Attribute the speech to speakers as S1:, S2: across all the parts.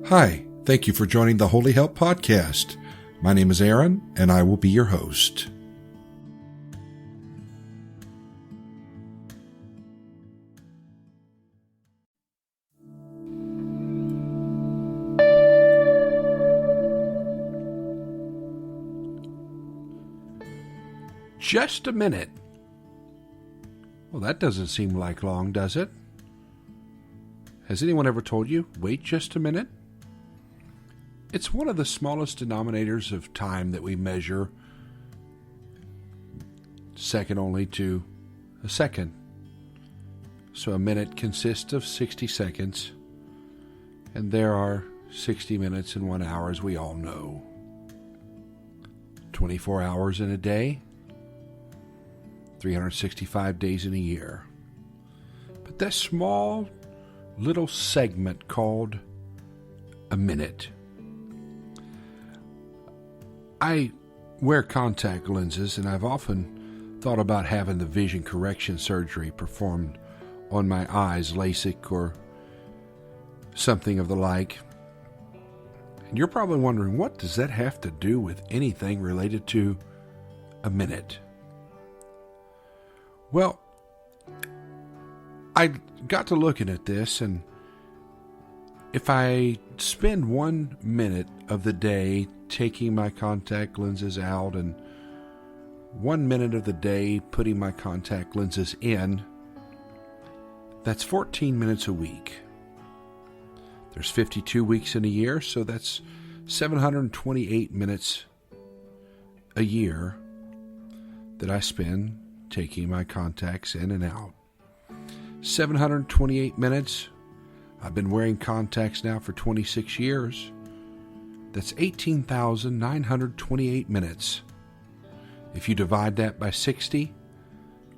S1: Hi, thank you for joining the Holy Help Podcast. My name is Aaron, and I will be your host. Just a minute. Well, that doesn't seem like long, does it? Has anyone ever told you, wait just a minute? It's one of the smallest denominators of time that we measure, second only to a second. So a minute consists of 60 seconds, and there are 60 minutes in 1 hour, as we all know. 24 hours in a day, 365 days in a year. But that small little segment called a minute. I wear contact lenses, and I've often thought about having the vision correction surgery performed on my eyes, LASIK or something of the like. And you're probably wondering, what does that have to do with anything related to a minute? Well, I got to looking at this, and if I spend 1 minute of the day taking my contact lenses out and 1 minute of the day putting my contact lenses in, that's 14 minutes a week. There's 52 weeks in a year, so that's 728 minutes a year that I spend taking my contacts in and out. 728 minutes. I've been wearing contacts now for 26 years. That's 18,928 minutes. If you divide that by 60,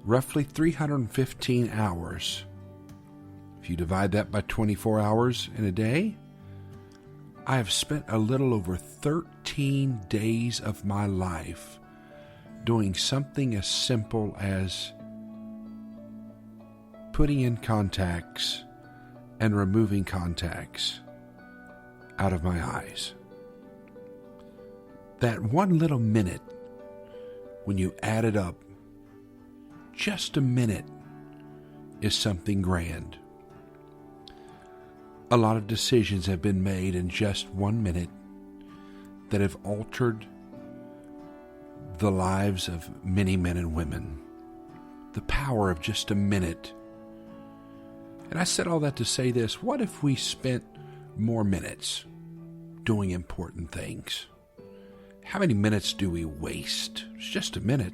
S1: roughly 315 hours. If you divide that by 24 hours in a day, I have spent a little over 13 days of my life doing something as simple as putting in contacts and removing contacts out of my eyes. That one little minute, when you add it up, just a minute is something grand. A lot of decisions have been made in just 1 minute that have altered the lives of many men and women. The power of just a minute. And I said all that to say this: what if we spent more minutes doing important things? How many minutes do we waste? It's just a minute.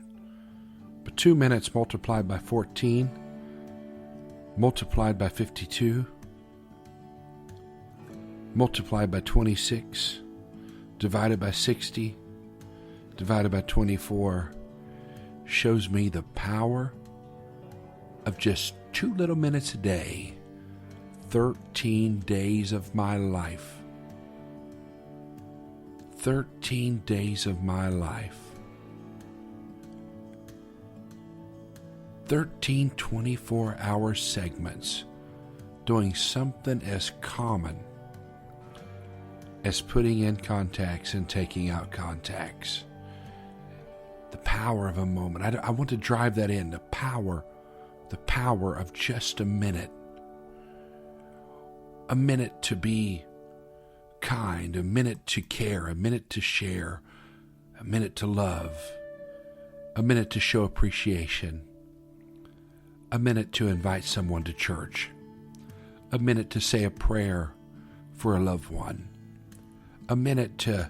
S1: But 2 minutes multiplied by 14, multiplied by 52, multiplied by 26, divided by 60, divided by 24, shows me the power of just 2 little minutes a day, 13 days of my life. 13 days of my life. 13 24-hour segments doing something as common as putting in contacts and taking out contacts. The power of a moment. I want to drive that in. The power of just a minute. A minute to be kind, a minute to care, a minute to share, a minute to love, a minute to show appreciation, a minute to invite someone to church, a minute to say a prayer for a loved one, a minute to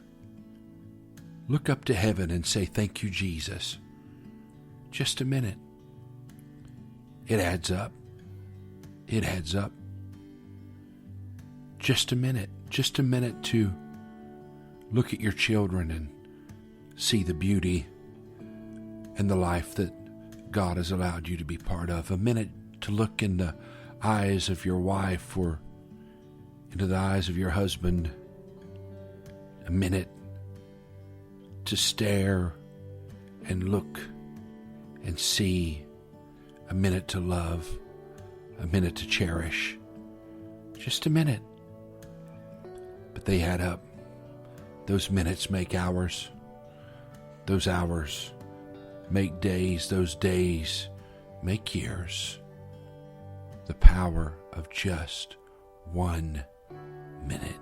S1: look up to heaven and say, thank you, Jesus. Just a minute. It adds up. It adds up. Just a minute to look at your children and see the beauty and the life that God has allowed you to be part of. A minute to look in the eyes of your wife or into the eyes of your husband. A minute to stare and look and see. A minute to love. A minute to cherish. Just a minute. But they add up. Those minutes make hours. Those hours make days. Those days make years. The power of just 1 minute.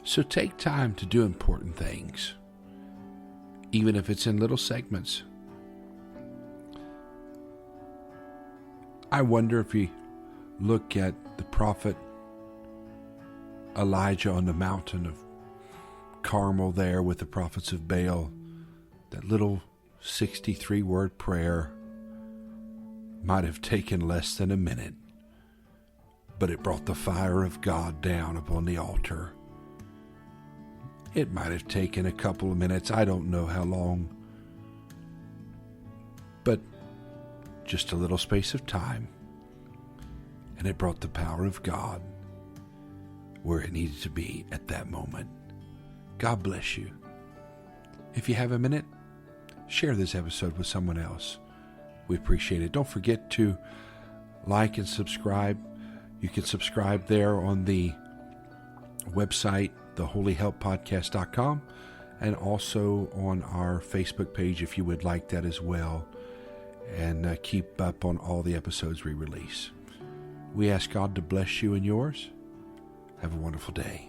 S1: So take time to do important things, even if it's in little segments. I wonder if you look at the prophet Elijah on the mountain of Carmel there with the prophets of Baal, that little 63-word prayer might have taken less than a minute, but it brought the fire of God down upon the altar. It might have taken a couple of minutes, I don't know how long, but just a little space of time, and it brought the power of God where it needed to be at that moment. God bless you. If you have a minute, share this episode with someone else. We appreciate it. Don't forget to like and subscribe. You can subscribe there on the website, theholyhelppodcast.com, and also on our Facebook page if you would like that as well, and keep up on all the episodes we release. We ask God to bless you and yours. Have a wonderful day.